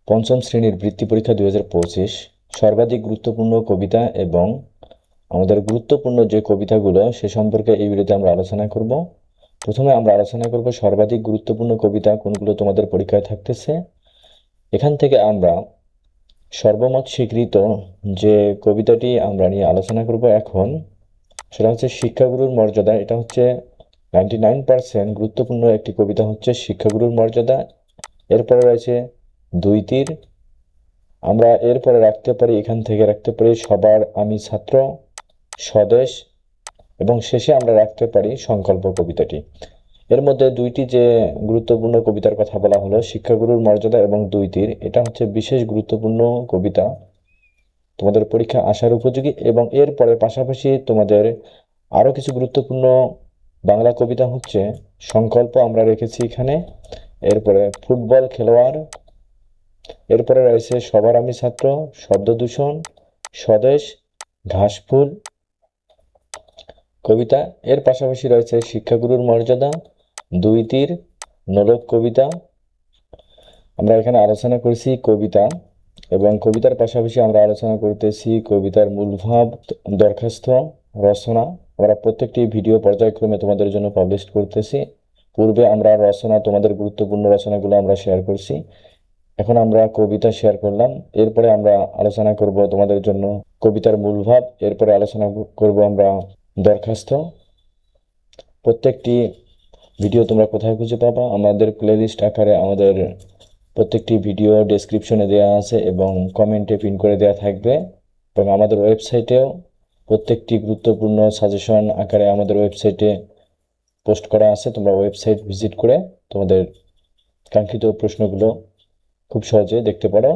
পঞ্চম শ্রেণীর বৃত্তি পরীক্ষা 2025 সর্বাধিক গুরুত্বপূর্ণ কবিতা এবং আমাদের গুরুত্বপূর্ণ যে কবিতাগুলো সে সম্পর্কে এই ভিডিওতে আমরা আলোচনা করব। প্রথমে আমরা আলোচনা করব সর্বাধিক গুরুত্বপূর্ণ কবিতা কোনগুলো তোমাদের পরীক্ষায় থাকতেছে। এখান থেকে আমরা সর্বমত স্বীকৃত যে কবিতাটি আমরা নিয়ে আলোচনা করব এখন, সেটা হচ্ছে শিক্ষাগুরুর মর্যাদা। এটা হচ্ছে 99% গুরুত্বপূর্ণ একটি কবিতা, হচ্ছে শিক্ষাগুরুর মর্যাদা। এরপরে রয়েছে দুই তীর। আমরা এরপরে রাখতে পারি, এখান থেকে রাখতে পারি সবার আমি ছাত্র, স্বদেশ, এবং শেষে আমরা রাখতে পারি সংকল্প কবিতাটি। এর মধ্যে দুইটি যে গুরুত্বপূর্ণ কবিতার কথা বলা হলো, শিক্ষাগুরুর মর্যাদা এবং দুই তীর, এটা হচ্ছে বিশেষ গুরুত্বপূর্ণ কবিতা, তোমাদের পরীক্ষা আসার উপযোগী। এবং এরপরে পাশাপাশি তোমাদের আরো কিছু গুরুত্বপূর্ণ বাংলা কবিতা হচ্ছে সংকল্প আমরা রেখেছি এখানে। এরপরে ফুটবল খেলোয়াড়, এরপরে রয়েছে সবার আমি ছাত্র, শব্দদূষণ, স্বদেশ, ঘাসফুল কবিতা। এর পাশাপাশি রয়েছে শিক্ষাগুরুর মর্যাদা, দুই তীর, নোলক কবিতা। আমরা এখানে আলোচনা করেছি কবিতা, এবং কবিতার পাশাপাশি আমরা আলোচনা করতেছি কবিতার মূল ভাব, দরখাস্ত, রচনা। আমরা প্রত্যেকটি ভিডিও পর্যায়ক্রমে তোমাদের জন্য পাবলিশ করতেছি। পূর্বে আমরা রচনা, তোমাদের গুরুত্বপূর্ণ রচনাগুলো আমরা শেয়ার করছি, এখন আমরা কবিতা শেয়ার করলাম। এরপরে আমরা আলোচনা করব তোমাদের জন্য কবিতার মূল ভাব, এরপরে আলোচনা করব আমরা দরখাস্ত। প্রত্যেকটি ভিডিও তোমরা কোথায় খুঁজে পাবা? আমাদের প্লেলিস্ট আকারে আমাদের প্রত্যেকটি ভিডিও ডেসক্রিপশনে দেওয়া আছে এবং কমেন্টে পিন করে দেওয়া থাকবে। এবং আমাদের ওয়েবসাইটেও প্রত্যেকটি গুরুত্বপূর্ণ সাজেশন আকারে আমাদের ওয়েবসাইটে পোস্ট করা আছে। তোমরা ওয়েবসাইট ভিজিট করে তোমাদের কাঙ্ক্ষিত প্রশ্নগুলো খুব সহজে দেখতে পারো।